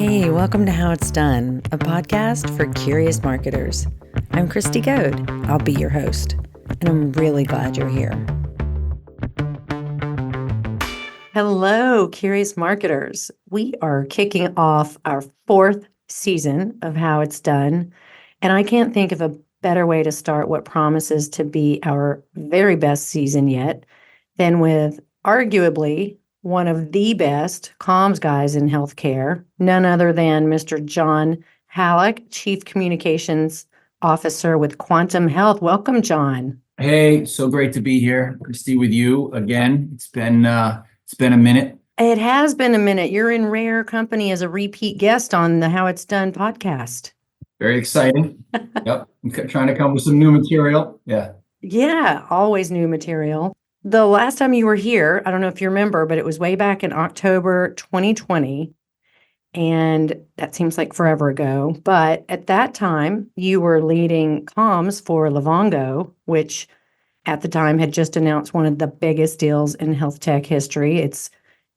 Hey, welcome to How It's Done, a podcast for curious marketers. I'm Kriste Goad. I'll be your host, and I'm really glad you're here. Hello, curious marketers. We are kicking off our fourth season of How It's Done, and I can't think of a better way to start what promises to be our very best season yet than with arguably one of the best comms guys in healthcare, none other than Mr. John Hallock, Chief Communications Officer with Quantum Health. Welcome, John. Hey, so great to be here, Kriste, with you again. It's been a minute. It has been a minute. You're in rare company as a repeat guest on the How It's Done podcast. Very exciting. Yep, I'm trying to come with some new material. Yeah, always new material. The last time you were here, I don't know if you remember, but it was way back in October 2020. And that seems like forever ago. But at that time, you were leading comms for Livongo, which at the time had just announced one of the biggest deals in health tech history. It's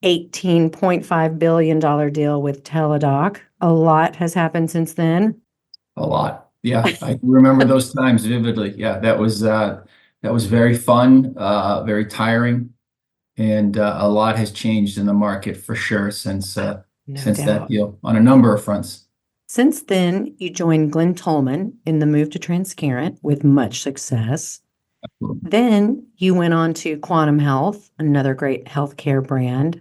$18.5 billion deal with Teladoc. A lot has happened since then. A lot. Yeah, I remember those times vividly. Yeah, that was very fun, very tiring, and a lot has changed in the market for sure since that deal on a number of fronts. Since then, you joined Glenn Tolman in the move to Transcarent with much success. Absolutely. Then you went on to Quantum Health, another great healthcare brand,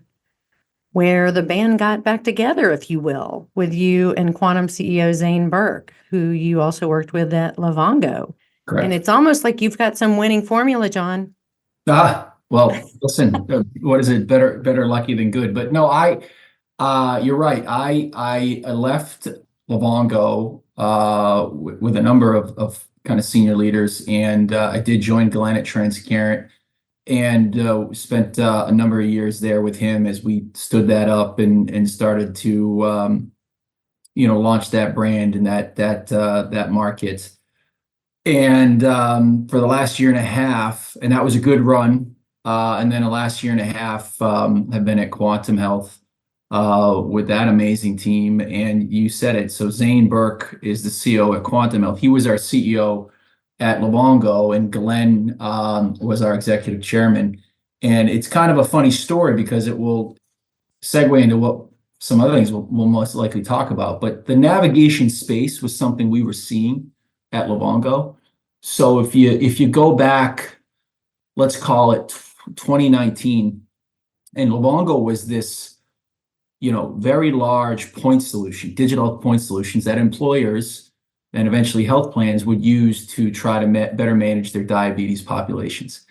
where the band got back together, if you will, with you and Quantum CEO Zane Burke, who you also worked with at Livongo. Correct. And it's almost like you've got some winning formula, John. Well, listen, what is it? Better lucky than good. But no, you're right. I left Livongo with a number of kind of senior leaders, and I did join Glenn at Transcarent, and spent a number of years there with him as we stood that up and started to launch that brand and that market. And for the last year and a half, and that was a good run. And then the last year and a half have been at Quantum Health with that amazing team. And you said it. So Zane Burke is the CEO at Quantum Health. He was our CEO at Livongo, and Glenn was our executive chairman. And it's kind of a funny story because it will segue into what some other things we'll most likely talk about. But the navigation space was something we were seeing at Livongo. So if you go back, let's call it 2019, and Livongo was this, very large point solution, digital point solutions that employers and eventually health plans would use to try to better manage their diabetes populations.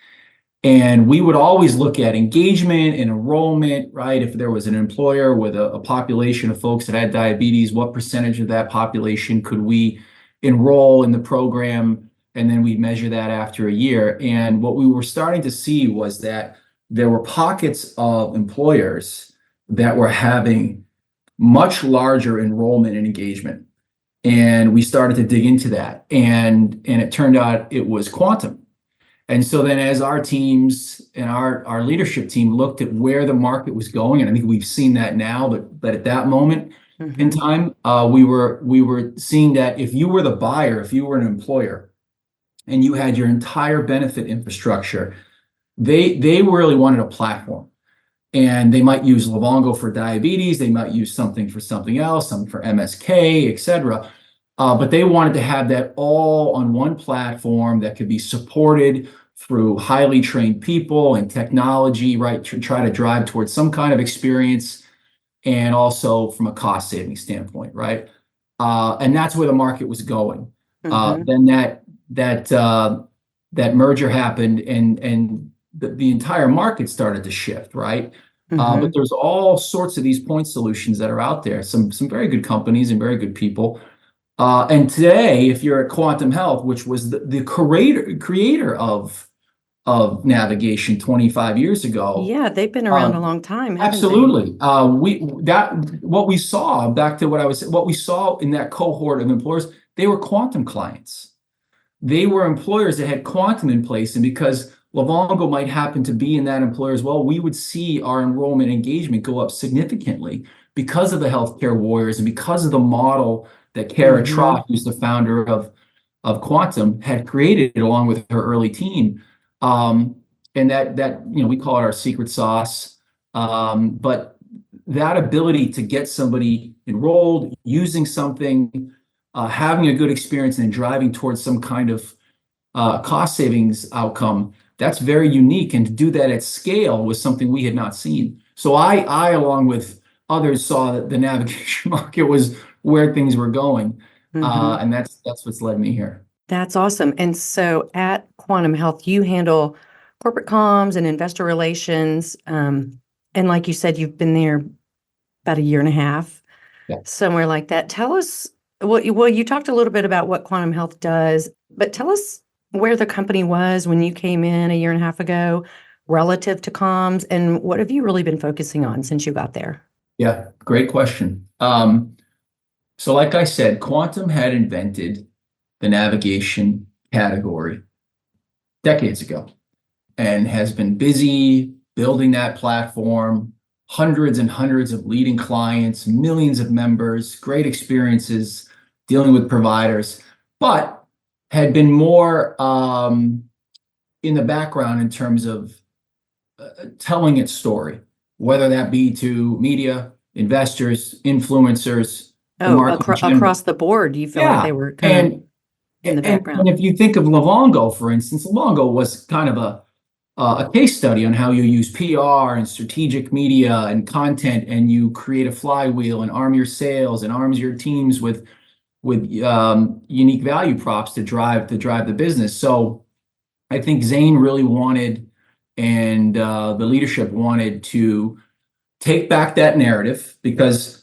And we would always look at engagement and enrollment, right? If there was an employer with a population of folks that had diabetes, what percentage of that population could we enroll in the program? And then we measure that after a year. And what we were starting to see was that there were pockets of employers that were having much larger enrollment and engagement. And we started to dig into that. And it turned out it was Quantum. And so then as our teams and our leadership team looked at where the market was going, and I think we've seen that now, but at that moment in time, we were seeing that if you were the buyer, if you were an employer, and you had your entire benefit infrastructure, they really wanted a platform. And they might use Livongo for diabetes, they might use something for something else, something for MSK, et cetera. But they wanted to have that all on one platform that could be supported through highly trained people and technology, right, to try to drive towards some kind of experience, and also from a cost saving standpoint, right? And that's where the market was going. Then that merger happened, and the entire market started to shift, right? But there's all sorts of these point solutions that are out there, some very good companies and very good people. And today, if you're at Quantum Health, which was the creator of navigation 25 years ago. Yeah, they've been around a long time, haven't absolutely. What we saw, back to what we saw in that cohort of employers, they were Quantum clients. They were employers that had Quantum in place, and because Livongo might happen to be in that employer as well, we would see our enrollment engagement go up significantly because of the healthcare warriors and because of the model that Kara Trott, who's the founder of Quantum, had created along with her early team. And that we call it our secret sauce. But that ability to get somebody enrolled, using something, having a good experience, and driving towards some kind of cost savings outcome, that's very unique. And to do that at scale was something we had not seen. So I along with others, saw that the navigation market was where things were going. And that's what's led me here. That's awesome. And so at Quantum Health, you handle corporate comms and investor relations. And like you said, you've been there about a year and a half, somewhere like that. Tell us, well, you talked a little bit about what Quantum Health does, but tell us where the company was when you came in a year and a half ago relative to comms, and what have you really been focusing on since you got there? Yeah, great question. So like I said, Quantum had invented the navigation category decades ago and has been busy building that platform, hundreds and hundreds of leading clients, millions of members, great experiences dealing with providers, but had been more in the background in terms of telling its story, whether that be to media, investors, influencers, the market in general. Across the board, you feel like they were kind of in the background. And if you think of Livongo, for instance, Livongo was kind of a case study on how you use PR and strategic media and content, and you create a flywheel and arm your sales and arms your teams with unique value props to drive the business. So I think Zane really wanted, and the leadership wanted, to take back that narrative, because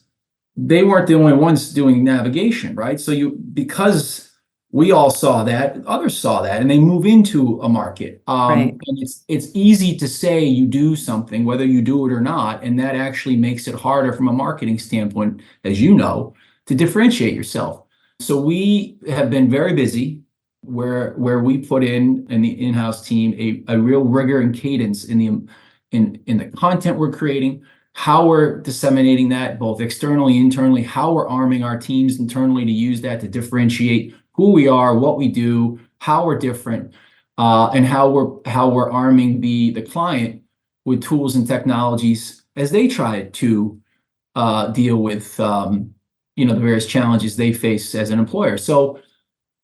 they weren't the only ones doing navigation, right? So because we all saw that, others saw that, and they move into a market. Right. And it's easy to say you do something, whether you do it or not, and that actually makes it harder from a marketing standpoint, as you know, to differentiate yourself. So we have been very busy, where we put in the in-house team a real rigor and cadence in the content we're creating, how we're disseminating that both externally, internally, how we're arming our teams internally to use that to differentiate who we are, what we do, how we're different, and how we're arming the client with tools and technologies as they try to deal with the various challenges they face as an employer. So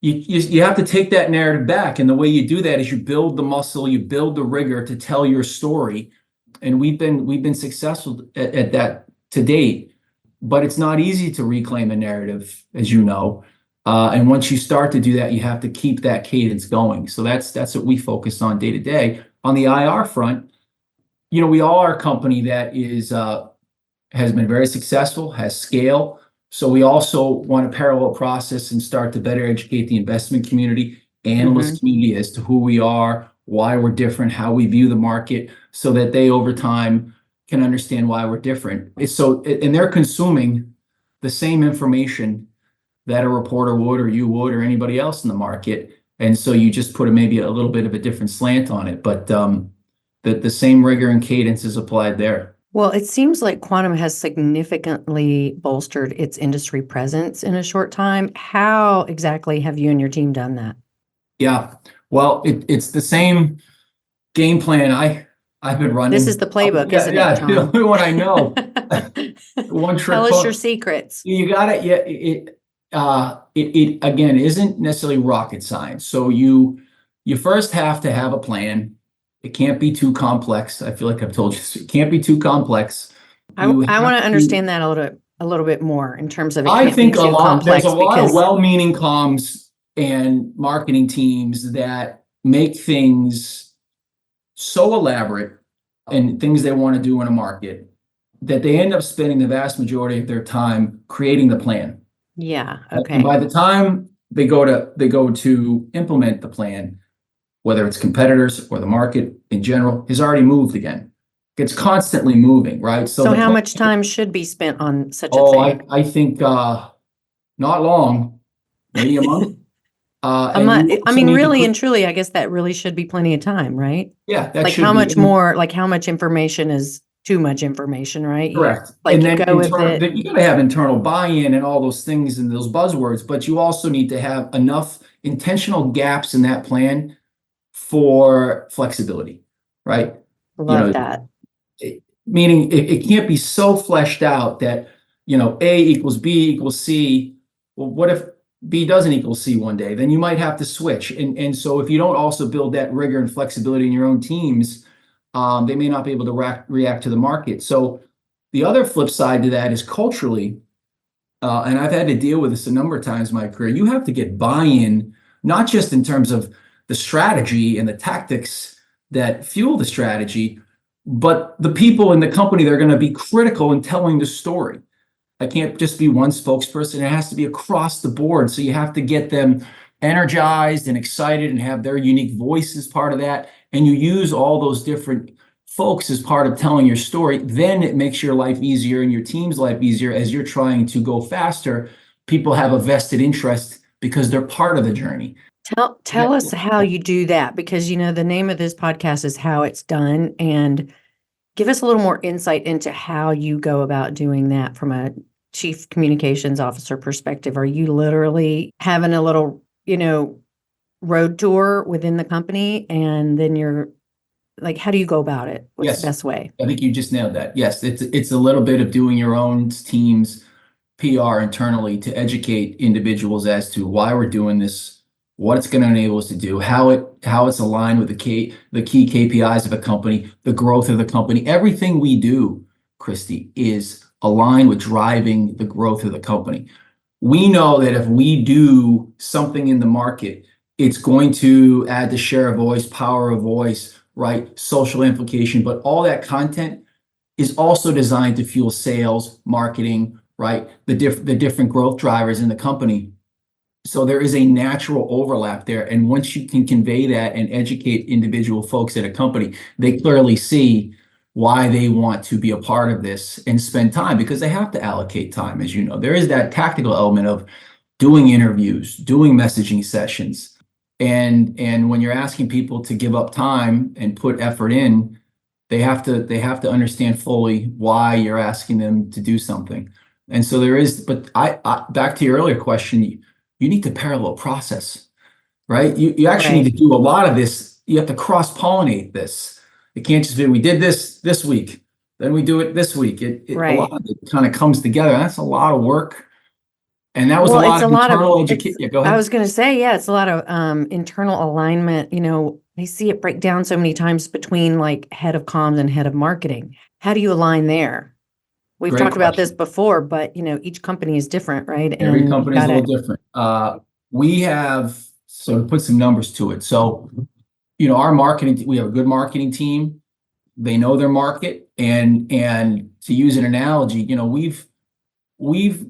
you have to take that narrative back, and the way you do that is you build the muscle, you build the rigor to tell your story. And we've been successful at that to date, but it's not easy to reclaim a narrative, as you know. And once you start to do that, you have to keep that cadence going. So that's what we focus on day to day. On the IR front, we all are a company that has been very successful, has scale. So we also want a parallel process and start to better educate the investment community, analyst community, as to who we are, why we're different, how we view the market, so that they over time can understand why we're different. And they're consuming the same information that a reporter would, or you would, or anybody else in the market. And so you just put maybe a little bit of a different slant on it, but the same rigor and cadence is applied there. Well, it seems like Quantum has significantly bolstered its industry presence in a short time. How exactly have you and your team done that? Yeah, well, it's the same game plan I've been running. This is the playbook, isn't it, Tom? The only one I know. One trick. Tell us your secrets. You got it. Yeah, it again isn't necessarily rocket science. So you first have to have a plan. It can't be too complex. I feel like I've told you this. It can't be too complex. I want to understand that a little bit more in terms of it I can't think be too complex. There's a lot of well-meaning comms and marketing teams that make things so elaborate and things they want to do in a market that they end up spending the vast majority of their time creating the plan. Yeah. Okay. And by the time they go to implement the plan, whether it's competitors or the market in general, has already moved again. It's constantly moving, right? So how much time should be spent on such a thing? I think not long, maybe a month. A month. I mean, really and truly, I guess that really should be plenty of time, right? Yeah, that Like should how be. much more, like how much information is too much information, right? Correct. Like And you then go with it. you got to have internal buy-in and all those things and those buzzwords, but you also need to have enough intentional gaps in that plan for flexibility, right? You Love know, that. meaning it can't be so fleshed out that, A equals B equals C. Well, what if B doesn't equal C one day? Then you might have to switch. And so if you don't also build that rigor and flexibility in your own teams, they may not be able to react to the market. So the other flip side to that is culturally, and I've had to deal with this a number of times in my career, you have to get buy-in, not just in terms of the strategy and the tactics that fuel the strategy, but the people in the company that are going to be critical in telling the story. I can't just be one spokesperson. It has to be across the board. So you have to get them energized and excited and have their unique voice as part of that. And you use all those different folks as part of telling your story. Then it makes your life easier and your team's life easier as you're trying to go faster. People have a vested interest because they're part of the journey. Tell us how you do that, because the name of this podcast is How It's Done, and give us a little more insight into how you go about doing that from a chief communications officer perspective. Are you literally having a little, road tour within the company, and then you're like, how do you go about it? What's Yes, the best way? I think you just nailed that. Yes, it's a little bit of doing your own team's PR internally to educate individuals as to why we're doing this, what it's going to enable us to do, how it's aligned with the key KPIs of a company, the growth of the company. Everything we do, Kriste, is aligned with driving the growth of the company. We know that if we do something in the market, it's going to add to share of voice, power of voice, right? Social implication, but all that content is also designed to fuel sales, marketing, right? The different growth drivers in the company. So there is a natural overlap there. And once you can convey that and educate individual folks at a company, they clearly see why they want to be a part of this and spend time, because they have to allocate time. As you know, there is that tactical element of doing interviews, doing messaging sessions. And when you're asking people to give up time and put effort in, they have to understand fully why you're asking them to do something. And so there is, but I back to your earlier question, you need to parallel process, right? You actually need to do a lot of this. You have to cross-pollinate this. It can't just be, we did this week, then we do it this week. A lot of it kind of comes together. That's a lot of work. And that was a lot of internal education. Yeah, go ahead. I was going to say, it's a lot of internal alignment. I see it break down so many times between like head of comms and head of marketing. How do you align there? We've talked about this before, but each company is different, right? Every company is a little different. We have, so to put some numbers to it. So, our marketing, we have a good marketing team. They know their market, and to use an analogy, we've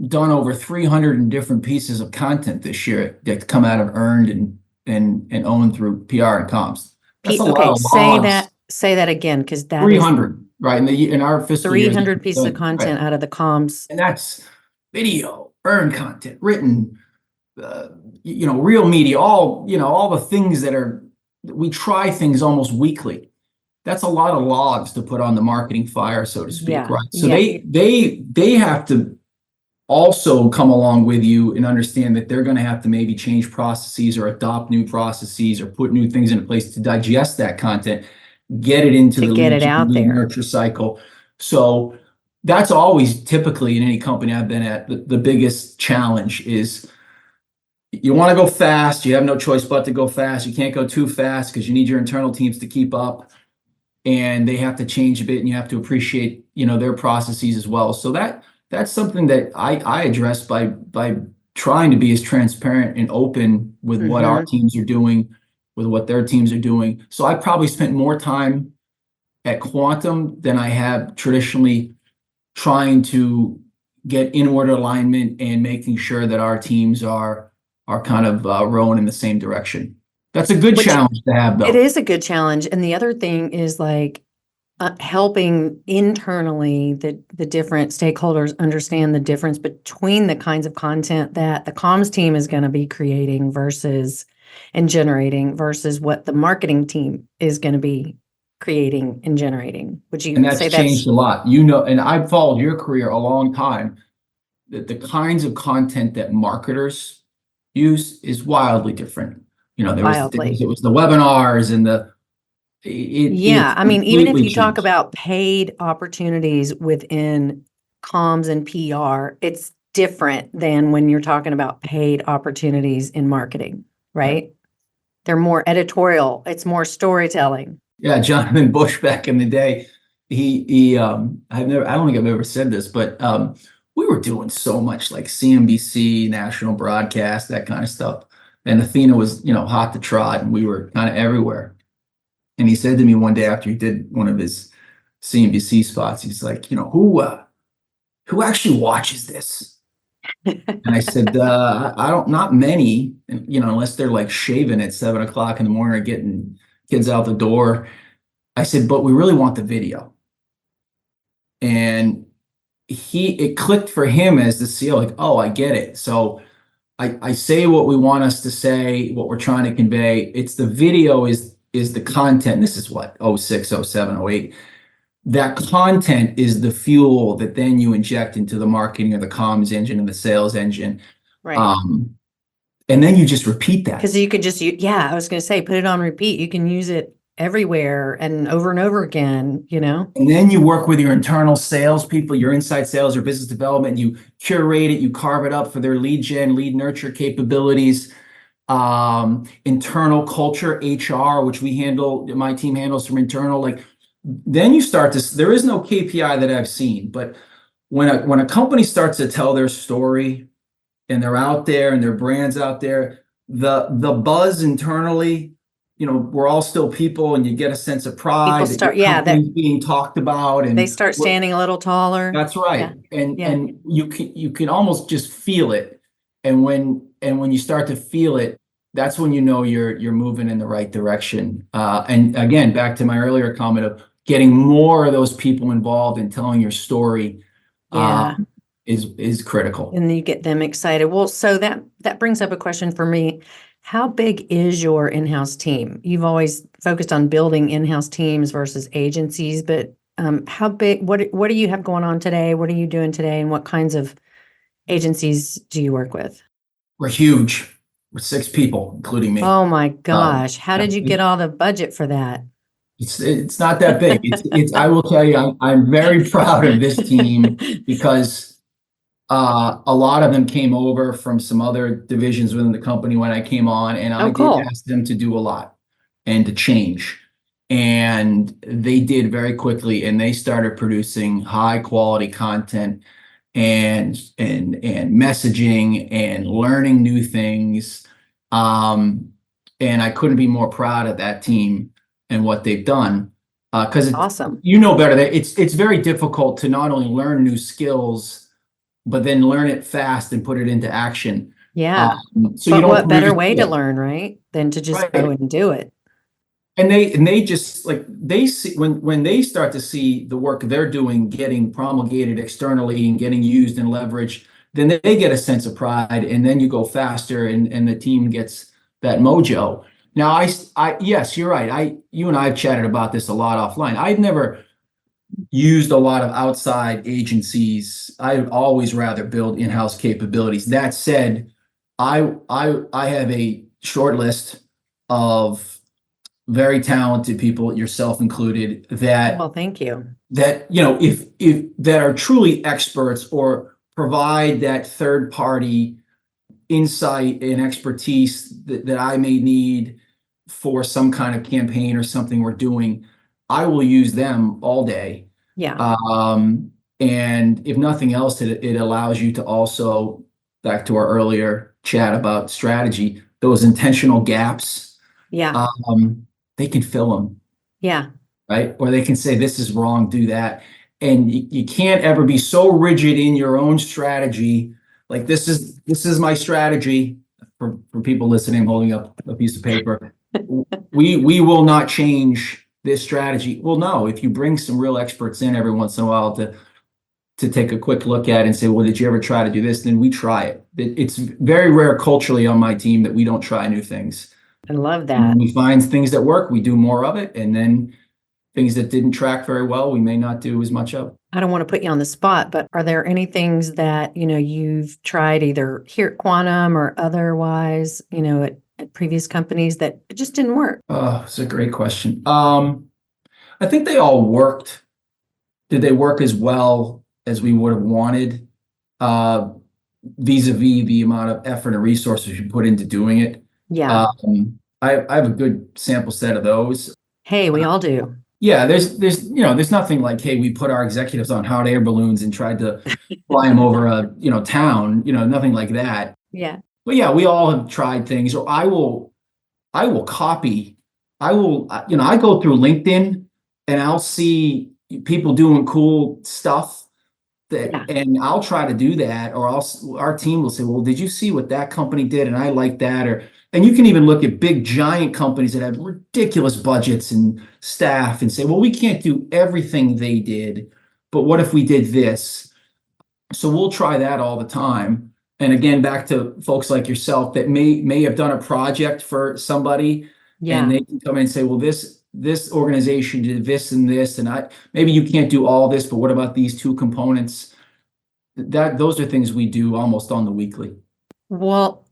done over 300 different pieces of content this year that come out of earned and owned through PR and comms. That's a lot of logs. Say that again, because that 300, right? In our fiscal year, 300 pieces of content out of the comms. And that's video, earned content, written, real media, all the things we try things almost weekly. That's a lot of logs to put on the marketing fire, so to speak, right? So they have to also come along with you and understand that they're going to have to maybe change processes or adopt new processes or put new things into place to digest that content, get it into the lead nurture cycle. So that's always typically in any company I've been at, the biggest challenge is you want to go fast. You have no choice but to go fast. You can't go too fast because you need your internal teams to keep up, and they have to change a bit, and you have to appreciate, their processes as well. So that's something that I address by trying to be as transparent and open with what our teams are doing, with what their teams are doing. So I probably spent more time at Quantum than I have traditionally trying to get inward alignment and making sure that our teams are kind of rowing in the same direction. That's a good challenge to have, though. It is a good challenge. And the other thing is like helping internally the different stakeholders understand the difference between the kinds of content that the comms team is going to be creating and generating versus what the marketing team is going to be creating and generating? Would And you that's say that's changed a lot. You know, and I've followed your career a long time. That the kinds of content that marketers use is wildly different. You know, wildly? it was the webinars and Yeah, it's I mean, even if completely you talk changed. about paid opportunities within comms and PR, it's different than when you're talking about paid opportunities in marketing, Right. right? They're more editorial, it's more storytelling. Yeah, Jonathan Bush back in the day, I don't think I've ever said this, but we were doing so much like CNBC, national broadcast, that kind of stuff. And Athena was, you know, hot to trot, and we were kind of everywhere. And he said to me one day after he did one of his CNBC spots, he's like, you know, who actually watches this? And I said, I don't, not many, you know, unless they're like shaving at 7 o'clock in the morning or getting kids out the door. I said, but we really want the video. And it clicked for him as the CEO, like, oh, I get it. So I say what we want us to say, what we're trying to convey. It's the video is the content. This is what, oh 06, 07, 08. That content is the fuel that then you inject into the marketing or the comms engine and the sales engine. Right. And then you just repeat that. Because you could just, yeah, I was going to say, put it on repeat. You can use it everywhere and over again, you know? And then you work with your internal sales people, your inside sales or business development. You curate it, you carve it up for their lead gen, lead nurture capabilities, internal culture, HR, which we handle, my team handles from internal. Like, then you start to, there is no KPI that I've seen, but when a company starts to tell their story and they're out there and their brand's out there, the buzz internally, you know, we're all still people, and you get a sense of pride People that start, your yeah, company's being talked about, they and start standing a little taller. that's Yeah, right. yeah. And you can almost just feel it. And when you start to feel it, that's when you know you're moving in the right direction. And again, back to my earlier comment of getting more of those people involved in telling your story, Yeah. is critical. And then you get them excited. Well, so that brings up a question for me. How big is your in-house team? You've always focused on building in-house teams versus agencies, but how big, what do you have going on today? What are you doing today? And what kinds of agencies do you work with? We're huge. We're 6 people, including me. Oh my Um, gosh. How did you get all the budget for that? it's not that big. It's I will tell you, I'm very proud of this team because a lot of them came over from some other divisions within the company when I came on, and I Oh, did cool. ask them to do a lot and to change. And they did very quickly, and they started producing high quality content and messaging and learning new things. And I couldn't be more proud of that team and what they've done. Because Awesome. you know better that it's very difficult to not only learn new skills, but then learn it fast and put it into action. Yeah. So But you don't what better really way to feel. learn, right? Than to just go Right. and do it. And they just like they see when they start to see the work they're doing getting promulgated externally and getting used and leveraged, then they get a sense of pride, and then you go faster, and the team gets that mojo. Now I yes, you're right. You and I have chatted about this a lot offline. I've never used a lot of outside agencies. I would always rather build in-house capabilities. That said, I have a short list of very talented people, yourself included, Well, thank you. that you know if that are truly experts or provide that third party insight and expertise that I may need for some kind of campaign or something we're doing. I will use them all day. Yeah. And if nothing else, it allows you to also, back to our earlier chat about strategy, those intentional gaps, Yeah. they can fill them, Yeah. right? Or they can say, this is wrong, do that. And you can't ever be so rigid in your own strategy. Like this is my strategy. For people listening, holding up a piece of paper, we will not change this strategy. Well, no, if you bring some real experts in every once in a while to take a quick look at and say, well, did you ever try to do this? Then we try it. It's very rare culturally on my team that we don't try new things. I love And that. when we find things that work, we do more of it. And then things that didn't track very well, we may not do as much of. I don't want to put you on the spot, but are there any things that, you've tried either here at Quantum or otherwise, at previous companies that it just didn't work? Oh, it's a great question. I think they all worked. Did they work as well as we would have wanted? Vis-a-vis the amount of effort and resources you put into doing it. Yeah. I have a good sample set of those. Hey, we all do. Yeah, there's nothing like, hey, we put our executives on hot air balloons and tried to fly them over a town, nothing like that. Yeah. But yeah, we all have tried things. Or I will copy. I go through LinkedIn and I'll see people doing cool stuff and I'll try to do that, or our team will say, well, did you see what that company did? And I like that. And you can even look at big giant companies that have ridiculous budgets and staff and say, well, we can't do everything they did, but what if we did this? So we'll try that all the time. And again, back to folks like yourself that may have done a project for somebody, and they can come in and say, well, this organization did this and this, and maybe you can't do all this, but what about these two components? Those are things we do almost on the weekly. Well,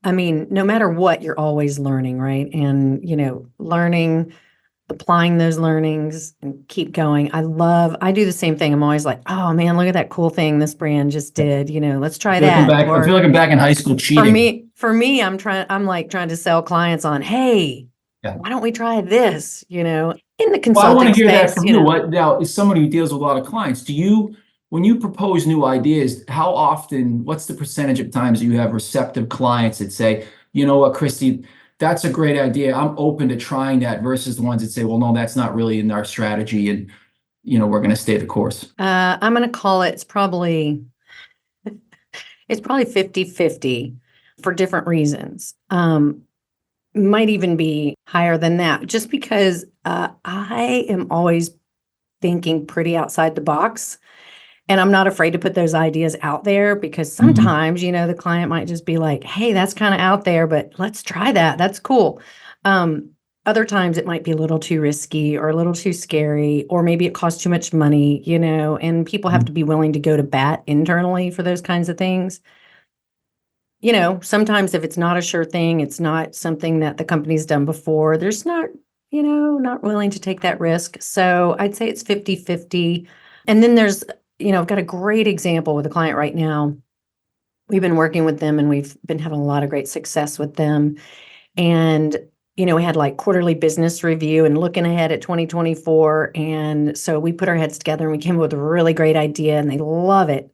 I mean, no matter what, you're always learning, right? And, learning, applying those learnings and keep going. I do the same thing. I'm always like, oh man, look at that cool thing this brand just did, let's try that. I feel like I'm back in high school cheating. For me, I'm trying to sell clients on, hey, why don't we try this, in the consulting I want to hear space, that from you. What now, as somebody who deals with a lot of clients, when you propose new ideas, what's the percentage of times you have receptive clients that say, you know what, Kriste, that's a great idea, I'm open to trying that, versus the ones that say, well, no, that's not really in our strategy, and we're going to stay the course? I'm going to call it, it's probably 50-50 for different reasons. Might even be higher than that, just because I am always thinking pretty outside the box. And I'm not afraid to put those ideas out there, because sometimes, the client might just be like, hey, that's kind of out there, but let's try that. That's cool. Other times it might be a little too risky or a little too scary, or maybe it costs too much money, and people have to be willing to go to bat internally for those kinds of things. Sometimes if it's not a sure thing, it's not something that the company's done before, there's not willing to take that risk. So I'd say it's 50-50. And then there's, I've got a great example with a client right now. We've been working with them and we've been having a lot of great success with them. And, we had like quarterly business review and looking ahead at 2024. And so we put our heads together and we came up with a really great idea, and they love it.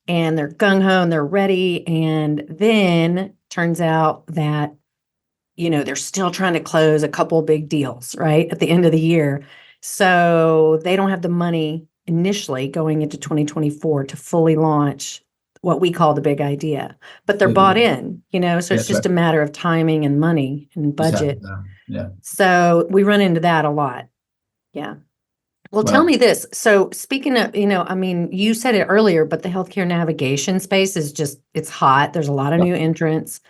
And they're gung-ho and they're ready. And then turns out that, they're still trying to close a couple big deals, right, at the end of the year. So they don't have the money initially going into 2024 to fully launch what we call the big idea, but they're bought in, so it's just a matter of timing and money and budget. Yeah. So we run into that a lot. Yeah. Well, tell me this. So speaking of, you said it earlier, but the healthcare navigation space is it's hot. There's a lot of new entrants.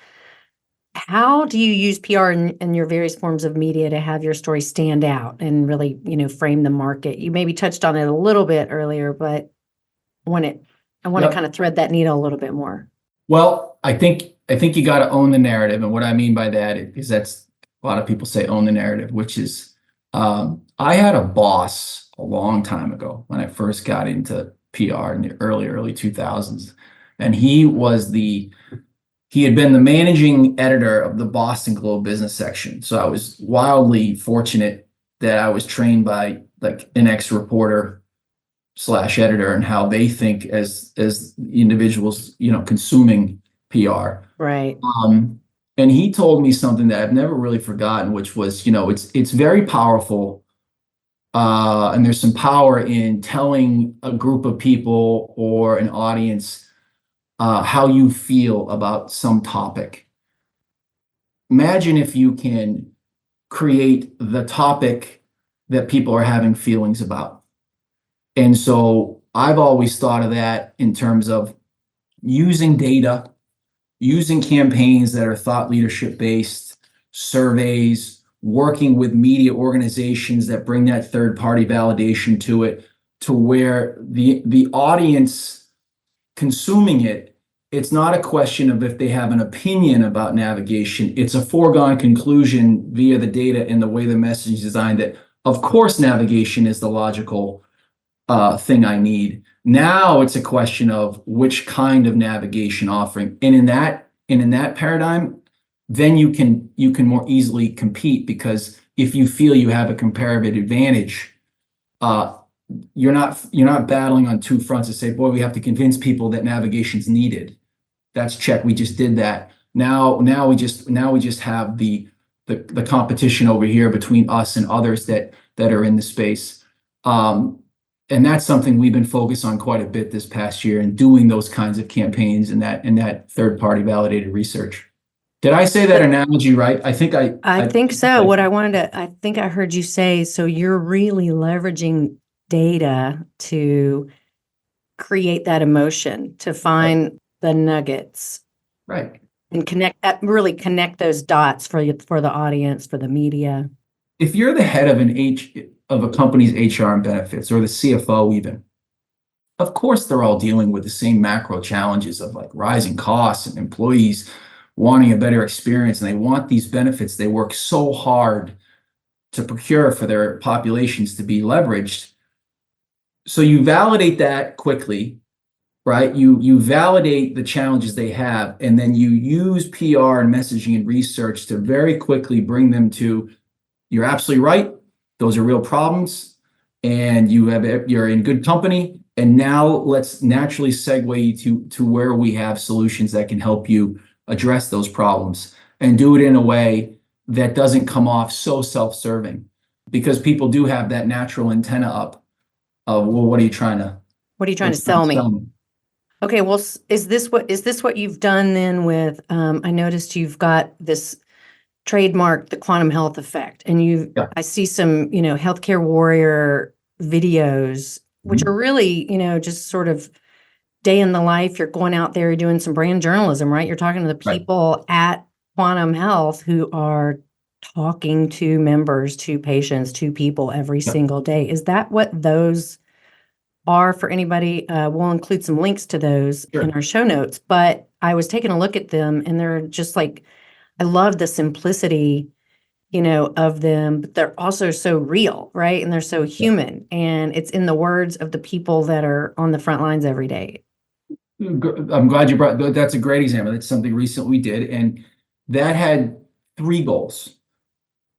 How do you use PR and your various forms of media to have your story stand out and really, frame the market? You maybe touched on it a little bit earlier, but I want to kind of thread that needle a little bit more. Well, I think you got to own the narrative. And what I mean by that is that's a lot of people say own the narrative, which is, I had a boss a long time ago when I first got into PR in the early 2000s. And he had been the managing editor of the Boston Globe business section. So I was wildly fortunate that I was trained by like an ex-reporter / editor and how they think as individuals, consuming PR. Right. And he told me something that I've never really forgotten, which was, it's very powerful. And there's some power in telling a group of people or an audience how you feel about some topic. Imagine if you can create the topic that people are having feelings about. And so I've always thought of that in terms of using data, using campaigns that are thought leadership based, surveys, working with media organizations that bring that third-party validation to it, to where the audience consuming it, it's not a question of if they have an opinion about navigation. It's a foregone conclusion via the data and the way the message is designed that, of course, navigation is the logical thing I need. Now it's a question of which kind of navigation offering. And in that paradigm, then you can more easily compete, because if you feel you have a comparative advantage, you're not battling on two fronts to say, boy, we have to convince people that navigation's needed. That's check. We just did that. Now we just have the competition over here between us and others that are in the space. And that's something we've been focused on quite a bit this past year, and doing those kinds of campaigns and that third-party validated research. Did I say that analogy right? I think I think so. I think I heard you say, so you're really leveraging data to create that emotion, to find the nuggets, right, and really connect those dots for the audience, for the media. If you're the head of a company's HR and benefits, or the CFO even, of course they're all dealing with the same macro challenges of like rising costs and employees wanting a better experience, and they want these benefits they work so hard to procure for their populations to be leveraged. So you validate that quickly, right? You validate the challenges they have, and then you use PR and messaging and research to very quickly bring them to, you're absolutely right, those are real problems, and you're in good company. And now let's naturally segue you to where we have solutions that can help you address those problems, and do it in a way that doesn't come off so self-serving, because people do have that natural antenna up of, well, what are you trying to sell me? Okay, well, is this what you've done then with, I noticed you've got this trademark, the quantum health effect, and I see some, healthcare warrior videos, which are really, just sort of day in the life. You're going out there, you're doing some brand journalism, right? You're talking to the people at Quantum Health who are talking to members, to patients, to people every single day. Is that what those are for anybody? We'll include some links to those in our show notes, but I was taking a look at them, and they're just like, I love the simplicity, of them, but they're also so real, right? And they're so human, and it's in the words of the people that are on the front lines every day. I'm glad you brought, that's a great example. That's something recent we did, and that had 3 goals.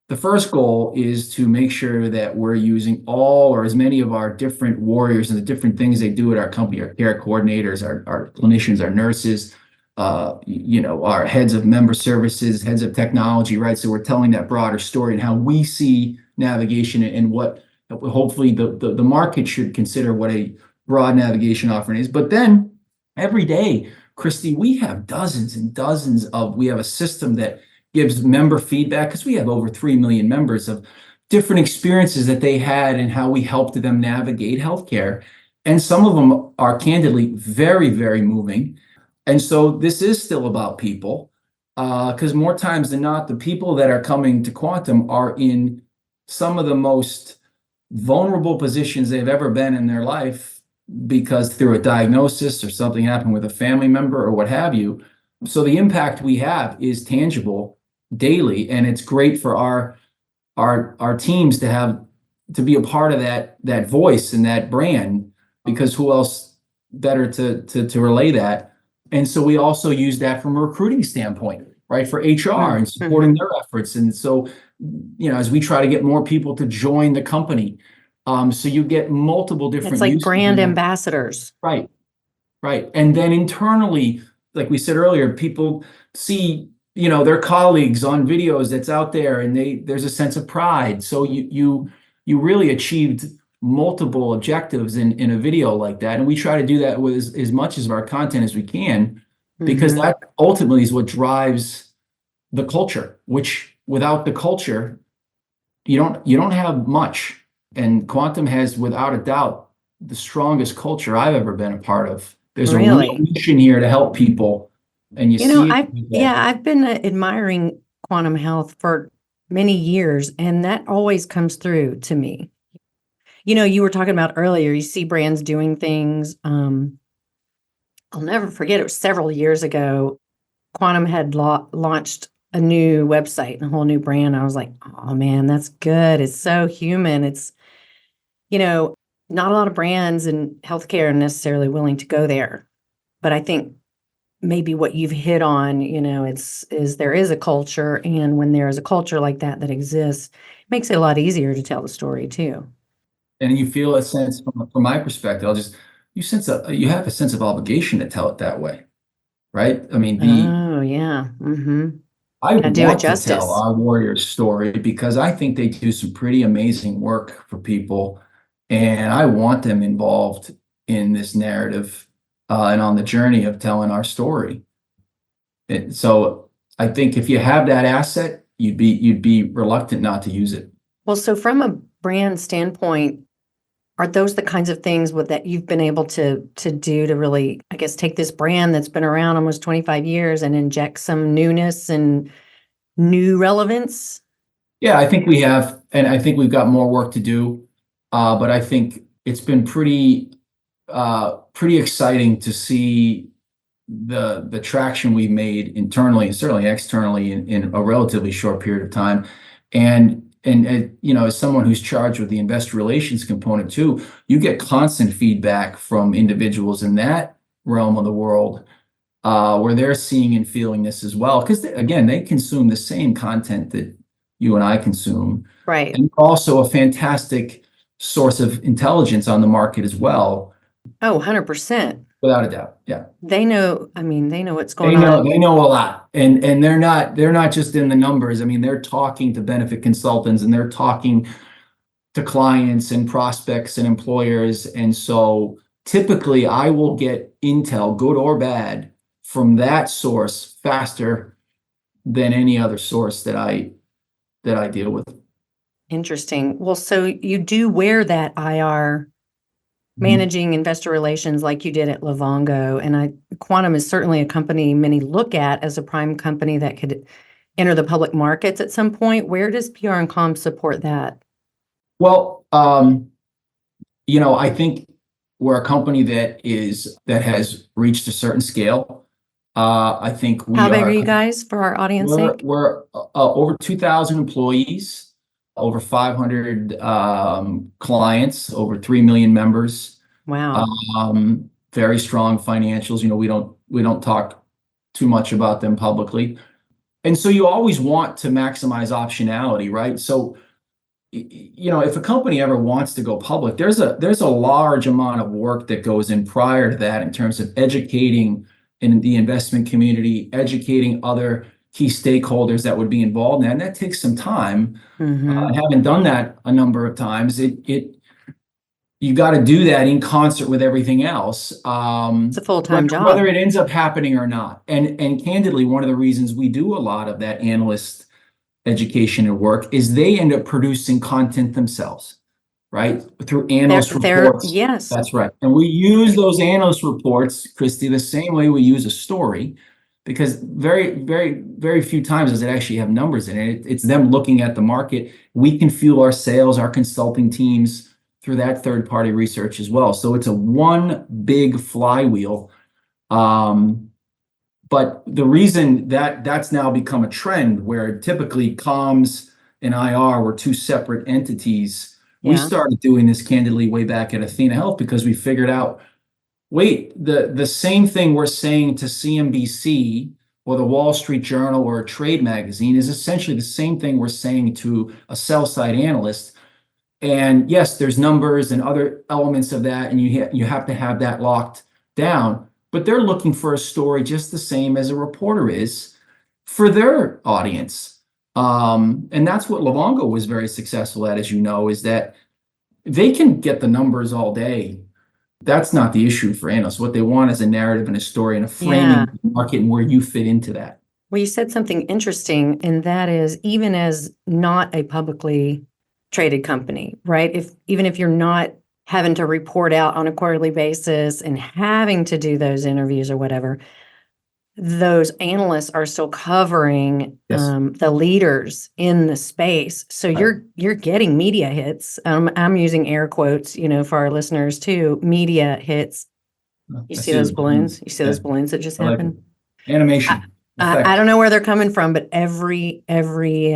The first goal is to make sure that we're using all or as many of our different warriors and the different things they do at our company, our care coordinators, our clinicians, our nurses, our heads of member services, heads of technology, right? So we're telling that broader story and how we see navigation, and what hopefully the market should consider what a broad navigation offering is. But then every day, Kriste, we have dozens and dozens we have a system that gives member feedback, because we have over 3 million members, of different experiences that they had and how we helped them navigate healthcare. And some of them are candidly very, very moving. And so this is still about people, because more times than not, the people that are coming to Quantum are in some of the most vulnerable positions they've ever been in their life, because through a diagnosis or something happened with a family member or what have you. So the impact we have is tangible daily, and it's great for our teams to be a part of that voice and that brand, because who else better to relay that? And so we also use that from a recruiting standpoint, right, for HR and supporting their efforts. And so, as we try to get more people to join the company, so you get multiple different. It's like brand ambassadors. Right. And then internally, like we said earlier, people see, their colleagues on videos that's out there, and there's a sense of pride. So you really achieved multiple objectives in a video like that. And we try to do that with as much of our content as we can, because that ultimately is what drives the culture, which without the culture, you don't have much. And Quantum has, without a doubt, the strongest culture I've ever been a part of. There's a real mission here to help people. And I've been admiring Quantum Health for many years, and that always comes through to me. You were talking about earlier, you see brands doing things. I'll never forget, it was several years ago. Quantum had launched a new website and a whole new brand. I was like, oh man, that's good. It's so human. It's, you know, not a lot of brands in healthcare are necessarily willing to go there. But I think maybe what you've hit on, is there is a culture. And when there is a culture like that exists, it makes it a lot easier to tell the story too. And you feel a sense from my perspective, you have a sense of obligation to tell it that way, right? I mean, Oh, yeah. Mm-hmm. I Gotta do it want to tell justice. our warriors' story because I think they do some pretty amazing work for people, and I want them involved in this narrative and on the journey of telling our story. So I think if you have that asset, you'd be reluctant not to use it. Well, so from a brand standpoint, are those the kinds of things that you've been able to do to really, I guess, take this brand that's been around almost 25 years and inject some newness and new relevance? Yeah, I think we have, and I think we've got more work to do. But I think it's been pretty exciting to see the traction we've made internally and certainly externally in a relatively short period of time. And as someone who's charged with the investor relations component too, you get constant feedback from individuals in that realm of the world where they're seeing and feeling this as well. Because again, they consume the same content that you and I consume. Right. And also a fantastic source of intelligence on the market as well, Oh, 100%. without a doubt. Yeah. They know, they know what's They going know on. they know a lot. And they're not just in the numbers. I mean, they're talking to benefit consultants and they're talking to clients and prospects and employers. And so typically I will get intel, good or bad, from that source faster than any other source that I deal with. Interesting. Well, so you do wear that IR Mhm. managing investor relations like you did at Livongo. And Quantum is certainly a company many look at as a prime company that could enter the public markets at some point. Where does PR and Com support that? Well, I think we're a company that has reached a certain scale. I think How we big are are you guys for our audience we're sake? we're over 2,000 employees, over 500 clients, over 3 million members. Wow. Very strong financials. We don't talk too much about them publicly, and so you always want to maximize optionality, right? So if a company ever wants to go public, there's a large amount of work that goes in prior to that in terms of educating in the investment community, educating other key stakeholders that would be involved in that. And that takes some time. Mm-hmm. Having done that a number of times, you got to do that in concert with everything else, It's a whether, full-time whether job. it ends up happening or not. And candidly, one of the reasons we do a lot of that analyst education and work is they end up producing content themselves, right? Through analyst reports. Yes. That's right. And we use those analyst reports, Kriste, the same way we use a story, because very, very, very few times does it actually have numbers in it. It's them looking at the market. We can fuel our sales, our consulting teams through that third-party research as well. So it's a one big flywheel. But the reason that that's now become a trend where typically comms and IR were two separate entities, we Yeah. started doing this candidly way back at Athena Health because we figured out, wait, the same thing we're saying to CNBC or the Wall Street Journal or a trade magazine is essentially the same thing we're saying to a sell side analyst. And yes, there's numbers and other elements of that, and you have to have that locked down. But they're looking for a story just the same as a reporter is for their audience. And that's what Livongo was very successful at, as you know, is that they can get the numbers all day. That's not the issue for analysts. What they want is a narrative and a story and a framing Yeah. of the market and where you fit into that. Well, you said something interesting, and that is even as not a publicly traded company, right? Even if you're not having to report out on a quarterly basis and having to do those interviews or whatever, those analysts are still covering Yes. the leaders in the space. So Right. you're getting media hits. I'm using air quotes, for our listeners too. Media hits. You I see see those what you mean. balloons? You see Yeah, those balloons that just I like it. happened? Animation I effect. don't know where they're coming from, but every every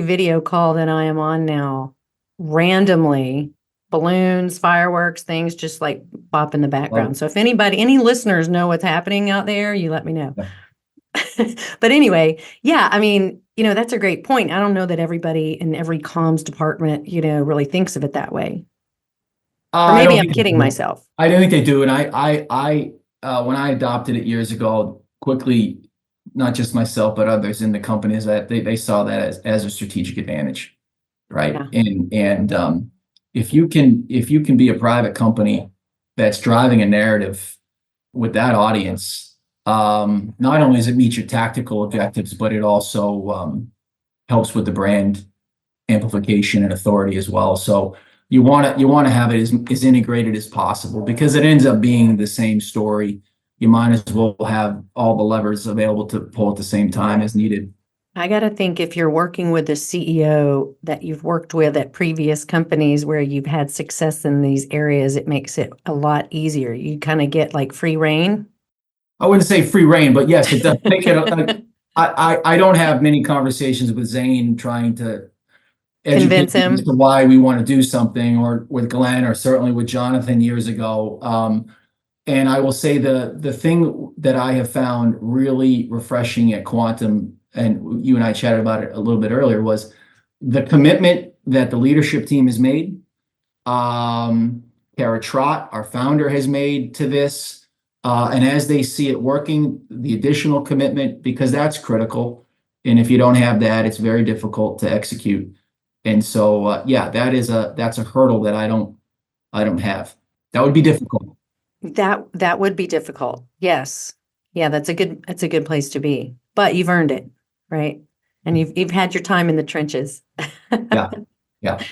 video call that I am on now, randomly, balloons, fireworks, things just like pop in the Love background. it. So if any listeners know what's happening out there, you let me know. Yeah. But anyway, yeah, I mean, that's a great point. I don't know that everybody in every comms department, really thinks of it that way. Or I maybe don't I'm think they kidding do. myself. I don't think they do. And when I adopted it years ago, quickly, not just myself, but others in the companies that they saw that as a strategic advantage, right? Yeah. And if you can be a private company that's driving a narrative with that audience, not only does it meet your tactical objectives, but it also helps with the brand amplification and authority as well. So you want to have it as integrated as possible because it ends up being the same story. You might as well have all the levers available to pull at the same time as needed. I got to think if you're working with a CEO that you've worked with at previous companies where you've had success in these areas, it makes it a lot easier. You kind of get like free reign. I wouldn't say free reign, but yes, it does make it. I don't have many conversations with Zane trying to Convince educate me as him. to why we want to do something, or with Glenn, or certainly with Jonathan years ago. And I will say the thing that I have found really refreshing at Quantum, and you and I chatted about it a little bit earlier, was the commitment that the leadership team has made. Kara Trott, our founder, has made to this. And as they see it working, the additional commitment, because that's critical. And if you don't have that, it's very difficult to execute. And so, yeah, that's a hurdle that I don't have. That would be difficult. That would be difficult. Yes. Yeah, that's a good place to be. But you've earned it, right? And you've had your time in the trenches. Yeah, yeah. So,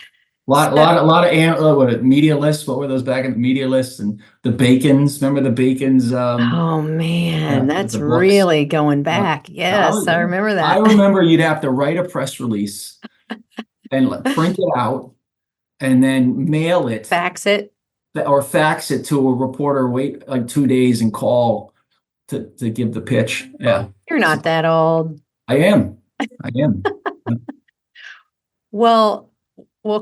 What media lists? What were those back in the media lists and the Bacons? Remember the Bacons? oh man, With that's the books. really going Uh, back. oh Yes, I yeah. remember I that. remember you'd have to write a press release and print it out and then mail it Fax it. or fax it to a reporter. Wait like 2 days and call to give the pitch. Yeah. You're So not that old. I am. I am. Well,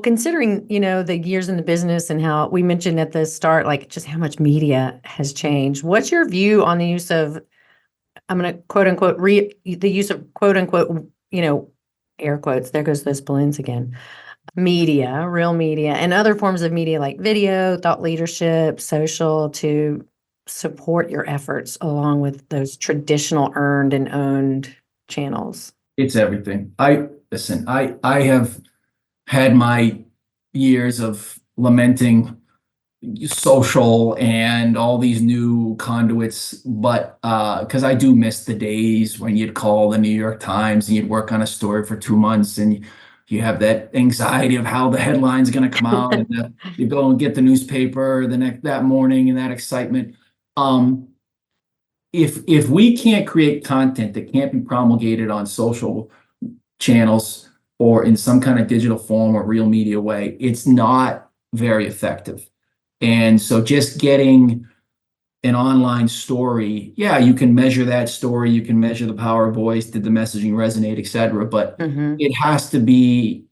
considering, the years in the business and how we mentioned at the start, like just how much media has changed. What's your view on the use of, I'm going to quote unquote, the use of quote unquote, air quotes, there goes those balloons again, media, real media, and other forms of media like video, thought leadership, social to support your efforts along with those traditional earned and owned channels? It's everything. I have had my years of lamenting social and all these new conduits, but because I do miss the days when you'd call the New York Times and you'd work on a story for 2 months and you have that anxiety of how the headline's going to come out, and you go and get the newspaper that morning, and that excitement. Um, if we can't create content that can't be promulgated on social channels or in some kind of digital form or real media way, it's not very effective. And so just getting an online story, yeah, you can measure that story, you can measure the power of voice, did the messaging resonate, et cetera, but Mhm. it has to be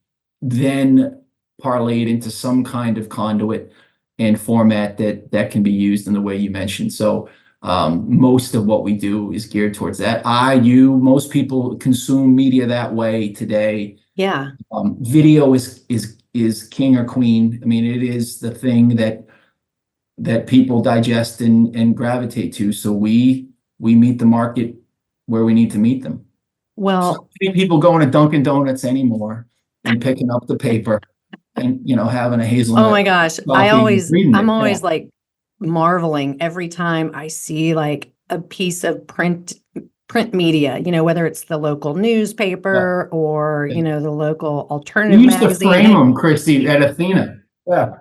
then parlayed into some kind of conduit and format that can be used in the way you mentioned. So most of what we do is geared towards that. Most people consume media that way today. Yeah. Video is king or queen. I mean, it is the thing that people digest and gravitate to. So we meet the market where we need to meet them. So Well, many people going to Dunkin' Donuts anymore and picking up the paper and having a oh my hazelnut gosh, coffee and reading I'm it. Yeah. always like marveling every time I see like a piece of print media, whether it's the local Yeah. newspaper or, Yeah. the local We alternative used to magazine. frame them, Kriste, at Athena. Yeah.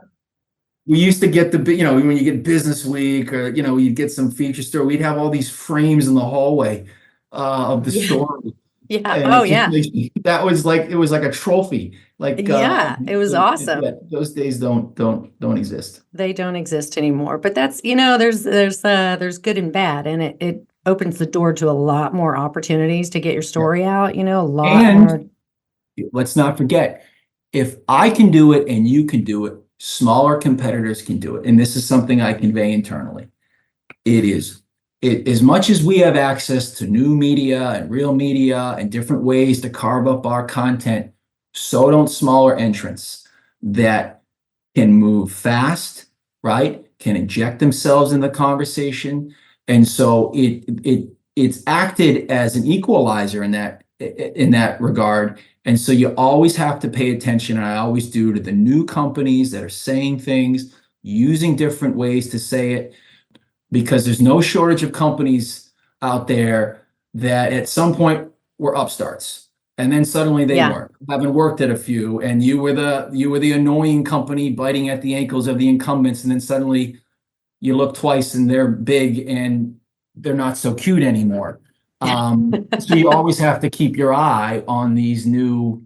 we used to get when you get Business Week or, you'd get some feature story, we'd have all these frames in the hallway of the Yeah. story. Yeah. And Oh, it just yeah. makes it was like a trophy. Yeah. It was Yeah, awesome. those days don't exist. They don't exist anymore. But that's, there's good and bad, and it opens the door to a lot more opportunities to get your Yeah. story out, a lot more. And let's not forget, if I can do it and you can do it, smaller competitors can do it. And this is something I convey internally. As much as we have access to new media and real media and different ways to carve up our content, so don't smaller entrants that can move fast, right? Can inject themselves in the conversation. And so it's acted as an equalizer in that regard. And so you always have to pay attention, and I always do, to the new companies that are saying things, using different ways to say it, because there's no shortage of companies out there that at some point were upstarts. And then suddenly they Yeah. weren't. Having worked at a few, and you were the annoying company biting at the ankles of the incumbents, and then suddenly you look twice and they're big and they're not so cute anymore. So you always have to keep your eye on these new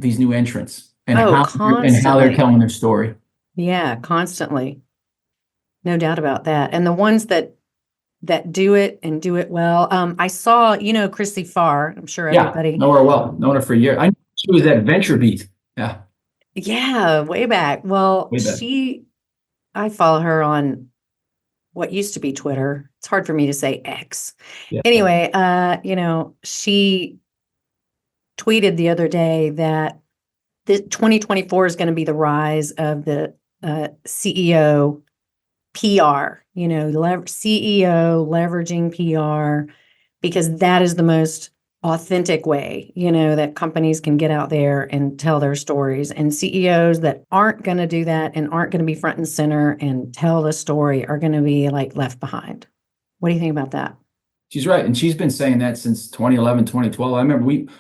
entrants and Oh, how they're constantly. telling their story. Yeah, constantly. No doubt about that. And the ones that do it and do it well. I saw, Christy Farr. I'm sure Yeah, everybody. know her well. Known her for years. I knew she was at VentureBeat. Yeah, Yeah, way back. Well, way back. I follow her on what used to be Twitter. It's hard for me to say X. Yeah. Anyway, she tweeted the other day that the 2024 is going to be the rise of the CEO PR, CEO leveraging PR, because that is the most authentic way, that companies can get out there and tell their stories. And CEOs that aren't going to do that and aren't going to be front and center and tell the story are going to be like left behind. What do you think about that? She's right. And she's been saying that since 2011, 2012. I remember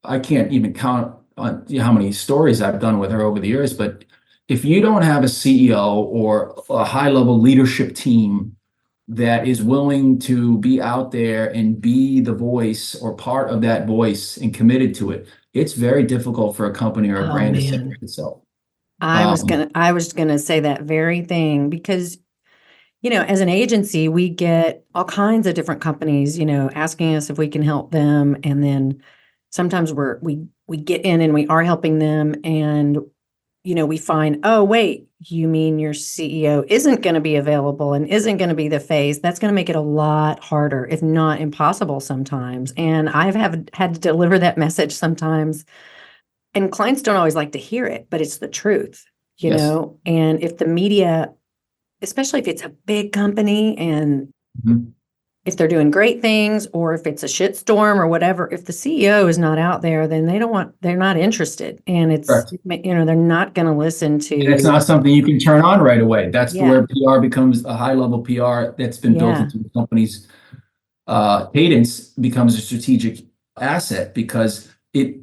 I can't even count on how many stories I've done with her over the years, but if you don't have a CEO or a high level leadership team that is willing to be out there and be the voice or part of that voice and committed to it, it's very difficult for a company or a Oh, brand to man. separate itself. I was gonna say that very thing, because as an agency, we get all kinds of different companies, asking us if we can help them, and then sometimes we get in and we are helping them, and we find, oh wait, you mean your CEO isn't going to be available and isn't going to be the face? That's going to make it a lot harder, if not impossible sometimes. And I've had to deliver that message sometimes. And clients don't always like to hear it, but it's the truth, Yes. And if the media, especially if it's a big company and Mhm. if they're doing great things, or if it's a shitstorm or whatever, if the CEO is not out there, then they're not interested. And it's, Correct. they're not going to listen And it's to, not something you can turn on right away. That's Yeah. where PR becomes a high level PR that's been built Yeah. into the company's cadence, becomes a strategic asset, because it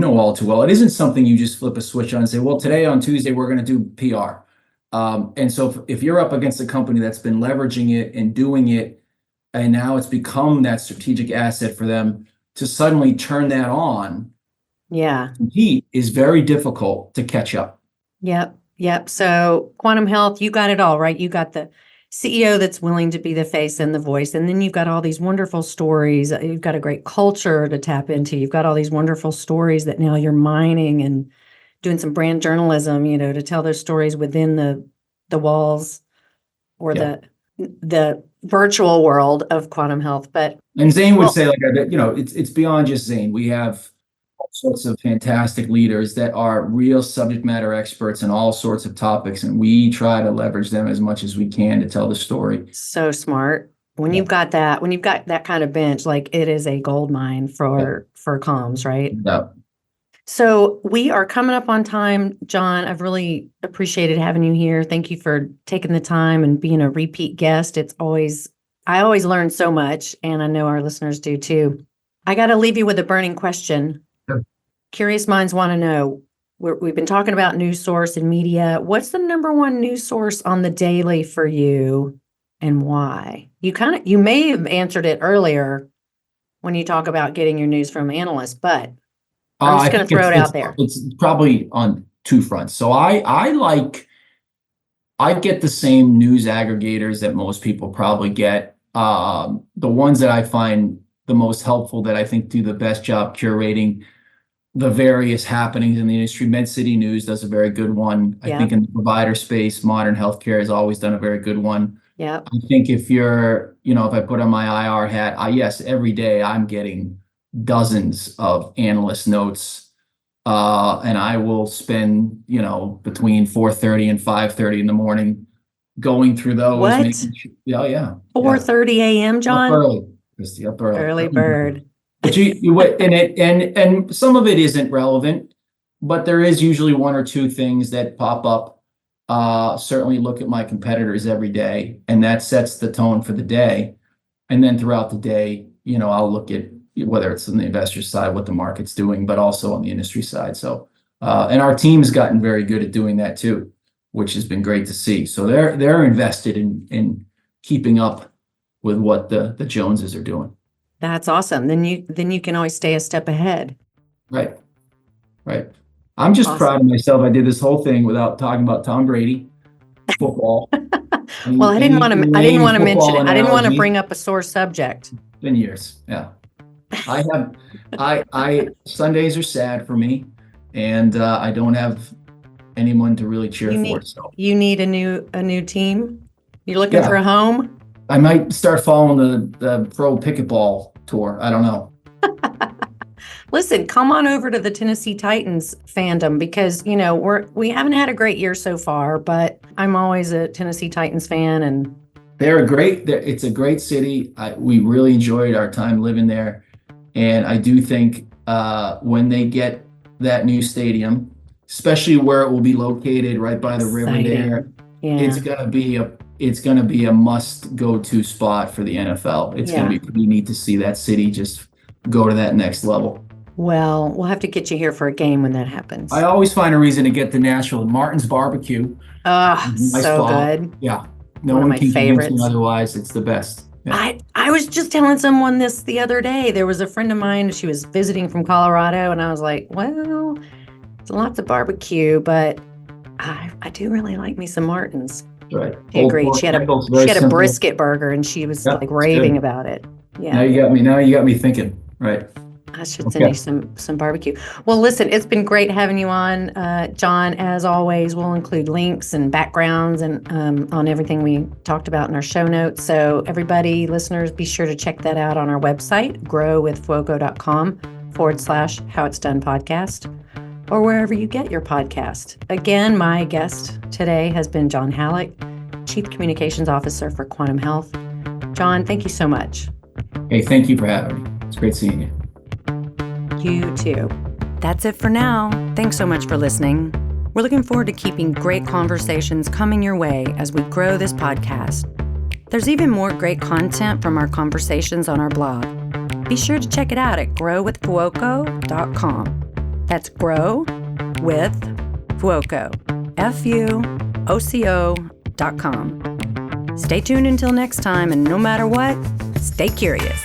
all too well, it isn't something you just flip a switch on and say, well, today on Tuesday we're going to do PR. And so if you're up against a company that's been leveraging it and doing it, and now it's become that strategic asset for them, to suddenly turn that on, Yeah. compete, is very difficult to catch up. Yep. So Quantum Health, you got it all, right? You got the CEO that's willing to be the face and the voice. And then you've got all these wonderful stories. You've got a great culture to tap into. You've got all these wonderful stories that now you're mining and doing some brand journalism, to tell those stories within the walls or Yeah. the virtual world of Quantum Health. And Zane would say, it's beyond just Zane. We have all sorts of fantastic leaders that are real subject matter experts in all sorts of topics, and we try to leverage them as much as we can to tell the story. So smart. When you've got that kind of bench, like, it is a gold mine for comms, right? Yeah. So we are coming up on time, John. I've really appreciated having you here. Thank you for taking the time and being a repeat guest. I always learn so much, and I know our listeners do too. I got to leave you with a burning question. Sure. Curious minds want to know, we've been talking about news source and media. What's the number one news source on the daily for you and why? You may have answered it earlier when you talk about getting your news from analysts, but I'm just I going to think throw it out there. It's probably on two fronts. So I get the same news aggregators that most people probably get. The ones that I find the most helpful, that I think do the best job curating the various happenings in the industry. MedCity News does a very good one. I think in the provider space, Modern Healthcare has always done a very good one. Yeah. I think if I put on my IR hat, yes, every day I'm getting dozens of analyst notes. And I will spend, between 4:30 and 5:30 in the morning going through those. What? 4:30 a.m., John? Up early, Kriste, up early. Early bird. But and some of it isn't relevant, but there is usually one or two things that pop up. Certainly look at my competitors every day, and that sets the tone for the day. And then throughout the day, I'll look at whether it's on the investor side, what the market's doing, but also on the industry side. So, and our team's gotten very good at doing that too, which has been great to see. So they're invested in keeping up with what the Joneses are doing. That's awesome. Then you can always stay a step ahead. Right. I'm just proud of myself. I did this whole thing without talking about Tom Brady, football. Well, I didn't want to mention it. I didn't want to bring up a sore subject. Been years. Yeah. I Sundays are sad for me, and I don't have anyone to really cheer for. So you need a new team. You're looking for a home. I might start following the pro pickleball tour. I don't know. Listen, come on over to the Tennessee Titans fandom, because we haven't had a great year so far, but I'm always a Tennessee Titans fan, and it's a great city. We really enjoyed our time living there, and I do think when they get that new stadium, especially where it will be located right by the river there, it's gonna be a must go to spot for the NFL. It's gonna be pretty neat to see that city just go to that next level. Well, we'll have to get you here for a game when that happens. I always find a reason to get to Nashville. Martin's Barbecue. Nice so good. Yeah. No one can convince me otherwise. It's the best. Yeah. I was just telling someone this the other day. There was a friend of mine, she was visiting from Colorado, and I was like, well, it's lots of barbecue, but I do really like me some Martin's. Right. She agreed. She had a brisket burger, and she was raving about it. Yeah. Now you got me thinking. Right. I should send you some barbecue. Well, listen, it's been great having you on, John. As always, we'll include links and backgrounds and on everything we talked about in our show notes. So everybody, listeners, be sure to check that out on our website, growwithfuoco.com/howitsdonepodcast, or wherever you get your podcast. Again, my guest today has been John Hallock, Chief Communications Officer for Quantum Health. John, thank you so much. Hey, thank you for having me. It's great seeing you. You too. That's it for now. Thanks so much for listening. We're looking forward to keeping great conversations coming your way as we grow this podcast. There's even more great content from our conversations on our blog. Be sure to check it out at growwithfuoco.com. That's growwithfuoco, FUOCO.com. Stay tuned until next time, and no matter what, stay curious.